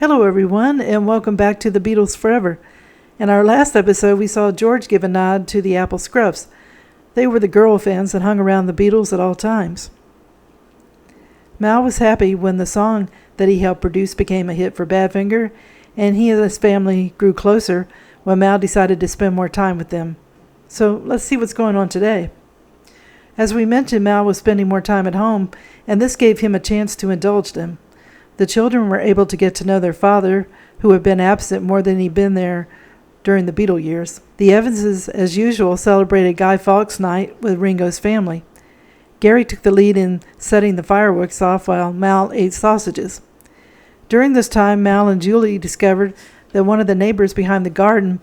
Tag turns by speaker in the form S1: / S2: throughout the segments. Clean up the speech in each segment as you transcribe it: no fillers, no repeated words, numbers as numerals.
S1: Hello, everyone, and welcome back to the Beatles Forever. In our last episode, we saw George give a nod to the Apple Scruffs. They were the girl fans that hung around the Beatles at all times. Mal was happy when the song that he helped produce became a hit for Badfinger, and he and his family grew closer when Mal decided to spend more time with them. So let's see what's going on today. As we mentioned, Mal was spending more time at home, and this gave him a chance to indulge them. The children were able to get to know their father, who had been absent more than he'd been there during the Beatle years. The Evanses, as usual, celebrated Guy Fawkes night with Ringo's family. Gary took the lead in setting the fireworks off while Mal ate sausages. During this time, Mal and Julie discovered that one of the neighbors behind the garden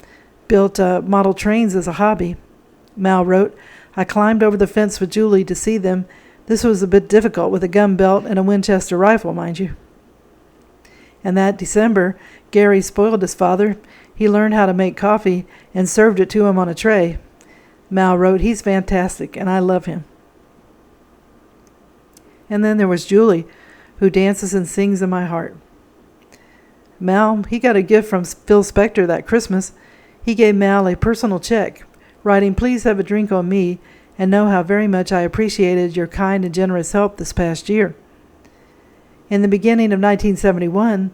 S1: built model trains as a hobby. Mal wrote, "I climbed over the fence with Julie to see them. This was a bit difficult with a gun belt and a Winchester rifle, mind you." And that December, Gary spoiled his father. He learned how to make coffee and served it to him on a tray. Mal wrote, "He's fantastic, and I love him." And then there was Julie, who dances and sings in my heart. Mal, he got a gift from Phil Spector that Christmas. He gave Mal a personal check, writing, "Please have a drink on me, and know how very much I appreciated your kind and generous help this past year." In the beginning of 1971,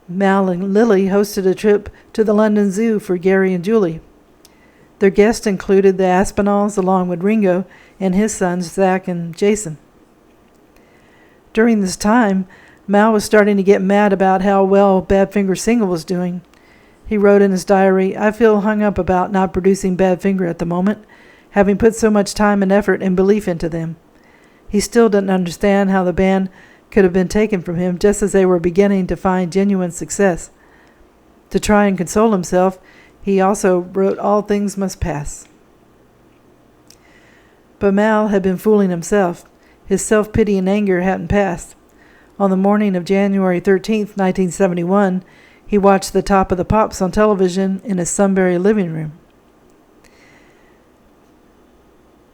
S1: Mal and Lily hosted a trip to the London Zoo for Gary and Julie. Their guests included the Aspinalls along with Ringo and his sons Zach and Jason. During this time, Mal was starting to get mad about how well Badfinger's single was doing. He wrote in his diary, "I feel hung up about not producing Badfinger at the moment, having put so much time and effort and belief into them." He still didn't understand how the band could have been taken from him just as they were beginning to find genuine success. To try and console himself, he also wrote, "All things must pass." But Mal had been fooling himself. His self-pity and anger hadn't passed. On the morning of January 13th, 1971, he watched the Top of the Pops on television in his Sunbury living room.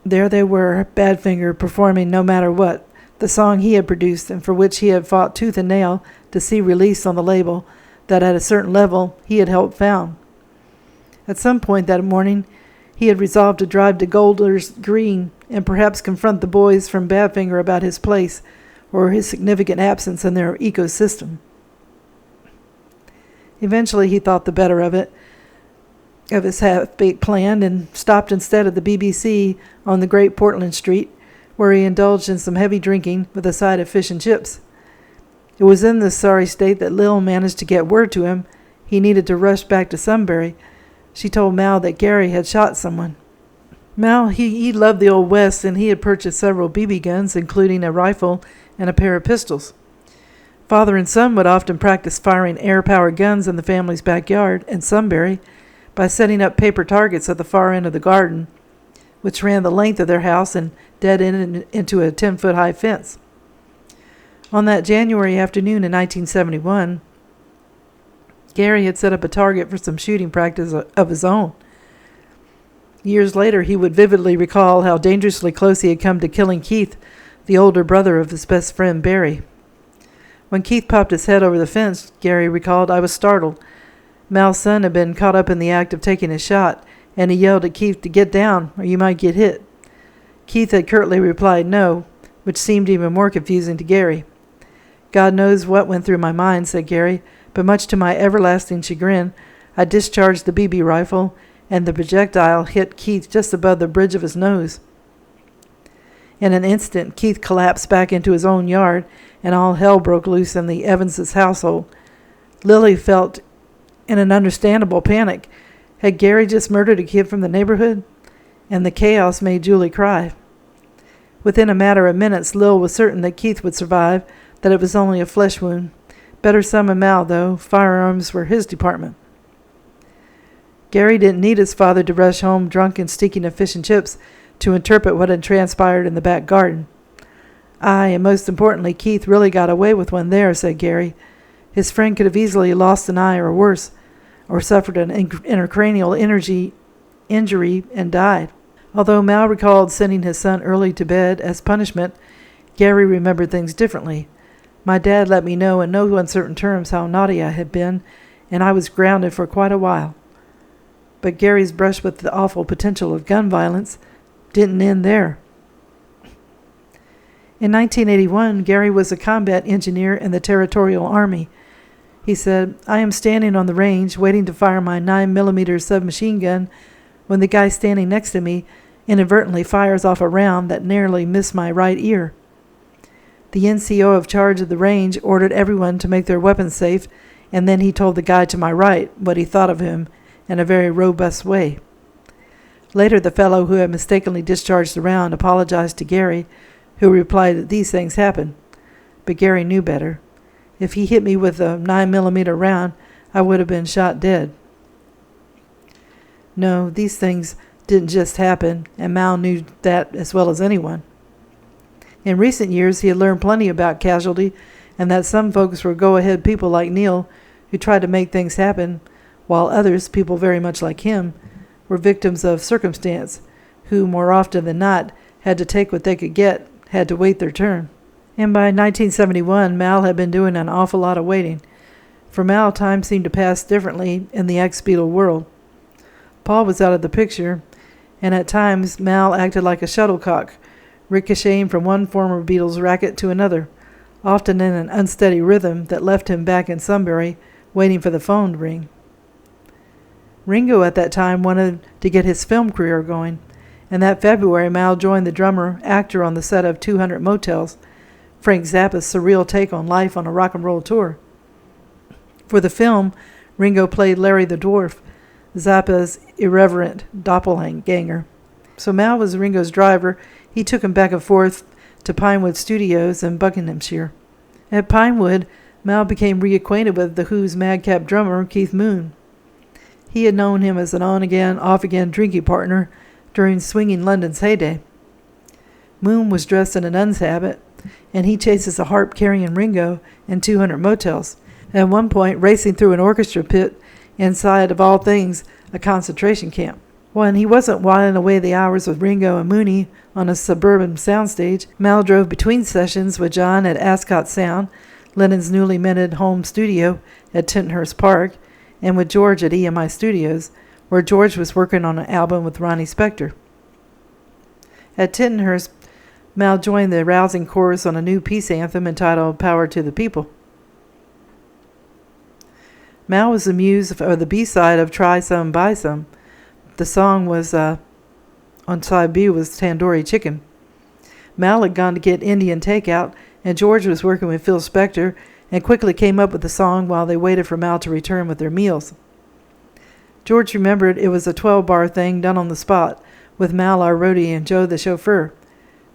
S1: There they were, Badfinger performing No Matter What, the song he had produced and for which he had fought tooth and nail to see released on the label that at a certain level he had helped found. At some point that morning, he had resolved to drive to Golders Green and perhaps confront the boys from Badfinger about his place or his significant absence in their ecosystem. Eventually he thought the better of his half-baked plan, and stopped instead at the BBC on the Great Portland Street, where he indulged in some heavy drinking with a side of fish and chips. It was in this sorry state that Lil managed to get word to him he needed to rush back to Sunbury. She told Mal that Gary had shot someone. Mal, he loved the Old West, and he had purchased several BB guns, including a rifle and a pair of pistols. Father and son would often practice firing air-powered guns in the family's backyard in Sunbury by setting up paper targets at the far end of the garden, which ran the length of their house and dead ended into a 10-foot-high fence. On that January afternoon in 1971, Gary had set up a target for some shooting practice of his own. Years later, he would vividly recall how dangerously close he had come to killing Keith, the older brother of his best friend Barry. When Keith popped his head over the fence, Gary recalled, "I was startled. Mal's son had been caught up in the act of taking a shot, and he yelled at Keith to get down or you might get hit. Keith had curtly replied no, which seemed even more confusing to Gary. God knows what went through my mind," said Gary, "but much to my everlasting chagrin, I discharged the BB rifle, and the projectile hit Keith just above the bridge of his nose." In an instant, Keith collapsed back into his own yard, and all hell broke loose in the Evanses' household. Lily felt in an understandable panic. Had Gary just murdered a kid from the neighborhood? And the chaos made Julie cry. Within a matter of minutes, Lil was certain that Keith would survive, that it was only a flesh wound. Better summon Mal, though. Firearms were his department. Gary didn't need his father to rush home drunk and stinking of fish and chips to interpret what had transpired in the back garden. "Aye, and most importantly, Keith really got away with one there," said Gary. "His friend could have easily lost an eye or worse, or suffered an intracranial injury and died." Although Mal recalled sending his son early to bed as punishment, Gary remembered things differently. My dad let me know in no uncertain terms how naughty I had been, and I was grounded for quite a while. But Gary's brush with the awful potential of gun violence didn't end there. In 1981, Gary was a combat engineer in the Territorial Army. He said, "I am standing on the range waiting to fire my 9mm submachine gun when the guy standing next to me inadvertently fires off a round that narrowly missed my right ear. The NCO of charge of the range ordered everyone to make their weapons safe, and then he told the guy to my right what he thought of him in a very robust way. Later, the fellow who had mistakenly discharged the round apologized to Gary, who replied that these things happen. But Gary knew better. If he hit me with a 9mm round, I would have been shot dead." No, these things didn't just happen, and Mal knew that as well as anyone. In recent years, he had learned plenty about casualty, and that some folks were go-ahead people like Neil, who tried to make things happen, while others, people very much like him, were victims of circumstance, who, more often than not, had to take what they could get, had to wait their turn. And by 1971, Mal had been doing an awful lot of waiting. For Mal, time seemed to pass differently in the ex-Beatle world. Paul was out of the picture, and at times Mal acted like a shuttlecock, ricocheting from one former Beatles racket to another, often in an unsteady rhythm that left him back in Sunbury, waiting for the phone to ring. Ringo at that time wanted to get his film career going, and that February Mal joined the drummer-actor on the set of 200 Motels, Frank Zappa's surreal take on life on a rock and roll tour. For the film, Ringo played Larry the Dwarf, Zappa's irreverent doppelganger. So Mal was Ringo's driver. He took him back and forth to Pinewood Studios in Buckinghamshire. At Pinewood, Mal became reacquainted with The Who's madcap drummer, Keith Moon. He had known him as an on-again, off-again drinking partner during swinging London's heyday. Moon was dressed in a nun's habit, and he chases a harp carrying Ringo in 200 Motels, at one point racing through an orchestra pit inside, of all things, a concentration camp. When he wasn't whiling away the hours with Ringo and Mooney on a suburban soundstage, Mal drove between sessions with John at Ascot Sound, Lennon's newly minted home studio at Tittenhurst Park, and with George at EMI Studios, where George was working on an album with Ronnie Spector. At Tittenhurst, Mal joined the rousing chorus on a new peace anthem entitled Power to the People. Mal was the muse of the B-side of Try Some, Buy Some. The song was, on side B was Tandoori Chicken. Mal had gone to get Indian takeout, and George was working with Phil Spector and quickly came up with the song while they waited for Mal to return with their meals. George remembered it was a 12-bar thing done on the spot, with Mal our roadie and Joe the chauffeur.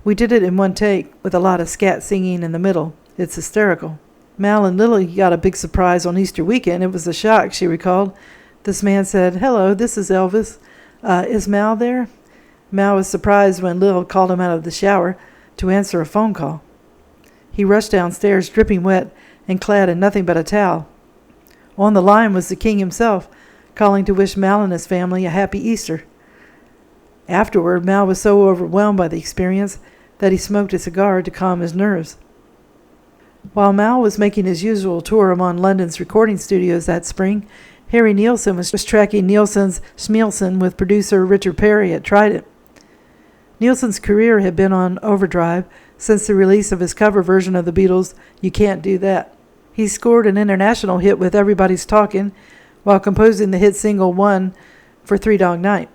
S1: We did it in one take, with a lot of scat singing in the middle. It's hysterical. Mal and Lily got a big surprise on Easter weekend. It was a shock, she recalled. This man said, "Hello, this is Elvis. Is Mal there?" Mal was surprised when Lil called him out of the shower to answer a phone call. He rushed downstairs, dripping wet and clad in nothing but a towel. On the line was the king himself, calling to wish Mal and his family a happy Easter. Afterward, Mal was so overwhelmed by the experience that he smoked a cigar to calm his nerves. While Mal was making his usual tour among London's recording studios that spring, Harry Nilsson was tracking Nilsson's Schmielsen with producer Richard Perry at Trident. Nilsson's career had been on overdrive since the release of his cover version of the Beatles' You Can't Do That. He scored an international hit with Everybody's Talking while composing the hit single One for Three Dog Night.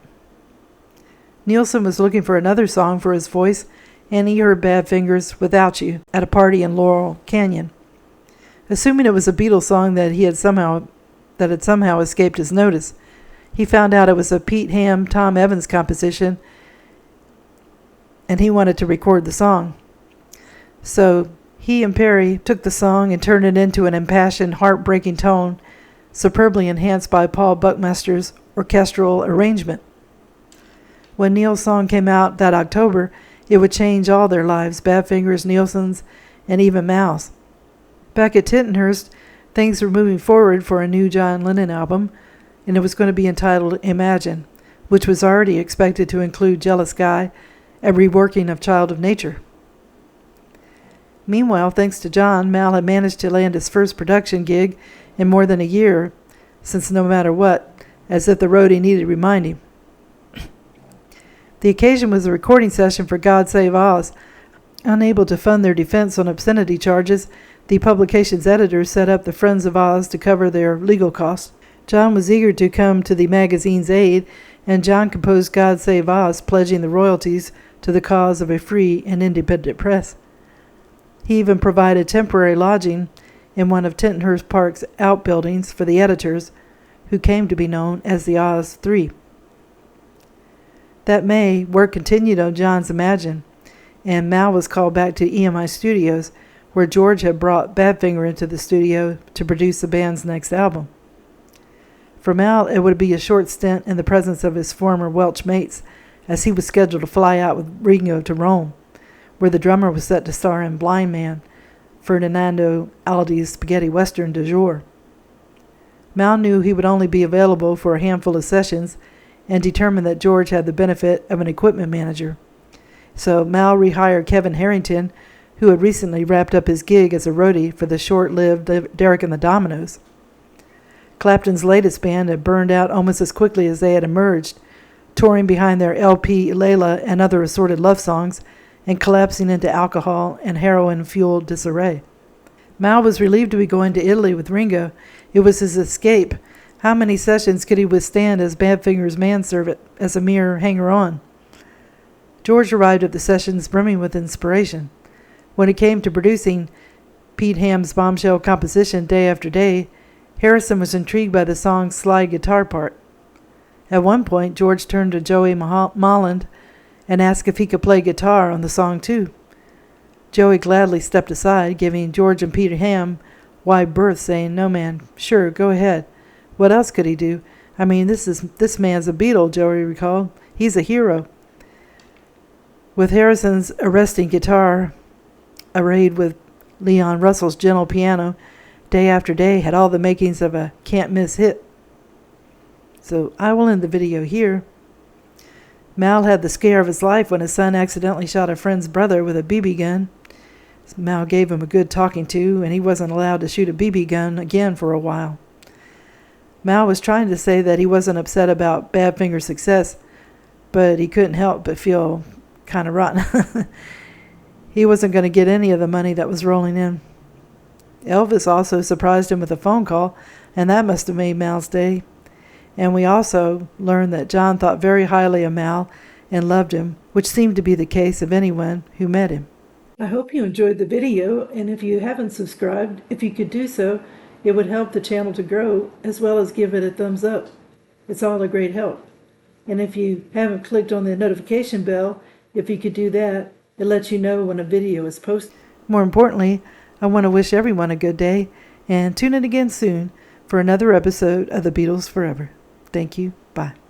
S1: Nilsson was looking for another song for his voice, and he heard Badfinger's Without You at a party in Laurel Canyon. Assuming it was a Beatles song that had somehow escaped his notice, he found out it was a Pete Ham, Tom Evans composition, and he wanted to record the song. So he and Perry took the song and turned it into an impassioned, heartbreaking tone, superbly enhanced by Paul Buckmaster's orchestral arrangement. When Neil's song came out that October, it would change all their lives, Badfinger's, Nilsson's, and even Mal's. Back at Tittenhurst, things were moving forward for a new John Lennon album, and it was going to be entitled Imagine, which was already expected to include Jealous Guy, a reworking of Child of Nature. Meanwhile, thanks to John, Mal had managed to land his first production gig in more than a year, since no matter what, as if the roadie needed reminding. The occasion was a recording session for God Save Oz. Unable to fund their defense on obscenity charges, the publication's editors set up the Friends of Oz to cover their legal costs. John was eager to come to the magazine's aid, and John composed God Save Oz, pledging the royalties to the cause of a free and independent press. He even provided temporary lodging in one of Tittenhurst Park's outbuildings for the editors, who came to be known as the Oz Three. That May, work continued on John's Imagine, and Mal was called back to EMI Studios, where George had brought Badfinger into the studio to produce the band's next album. For Mal, it would be a short stint in the presence of his former Welsh mates, as he was scheduled to fly out with Ringo to Rome, where the drummer was set to star in Blind Man, Ferdinando Aldi's spaghetti western du jour. Mal knew he would only be available for a handful of sessions, and determined that George had the benefit of an equipment manager. So Mal rehired Kevin Harrington, who had recently wrapped up his gig as a roadie for the short-lived Derek and the Dominoes. Clapton's latest band had burned out almost as quickly as they had emerged, touring behind their LP Layla and other assorted love songs, and collapsing into alcohol and heroin-fueled disarray. Mal was relieved to be going to Italy with Ringo. It was his escape. How many sessions could he withstand as Badfinger's manservant, as a mere hanger-on? George arrived at the sessions brimming with inspiration. When it came to producing Pete Ham's bombshell composition Day After Day, Harrison was intrigued by the song's slide guitar part. At one point, George turned to Joey Molland and asked if he could play guitar on the song too. Joey gladly stepped aside, giving George and Peter Ham wide berth, saying, "No, man, sure, go ahead. What else could he do? I mean, this man's a Beatle," Joey recalled. "He's a hero." With Harrison's arresting guitar, arrayed with Leon Russell's gentle piano, Day After Day had all the makings of a can't-miss hit. So I will end the video here. Mal had the scare of his life when his son accidentally shot a friend's brother with a BB gun. Mal gave him a good talking to, and he wasn't allowed to shoot a BB gun again for a while. Mal was trying to say that he wasn't upset about Badfinger's success, but he couldn't help but feel kind of rotten. He wasn't going to get any of the money that was rolling in. Elvis also surprised him with a phone call, and that must have made Mal's day. And we also learned that John thought very highly of Mal and loved him, which seemed to be the case of anyone who met him. I hope you enjoyed the video, and if you haven't subscribed, if you could do so, it would help the channel to grow, as well as give it a thumbs up. It's all a great help. And if you haven't clicked on the notification bell, if you could do that, it lets you know when a video is posted. More importantly, I want to wish everyone a good day, and tune in again soon for another episode of the Beatles Forever. Thank you. Bye.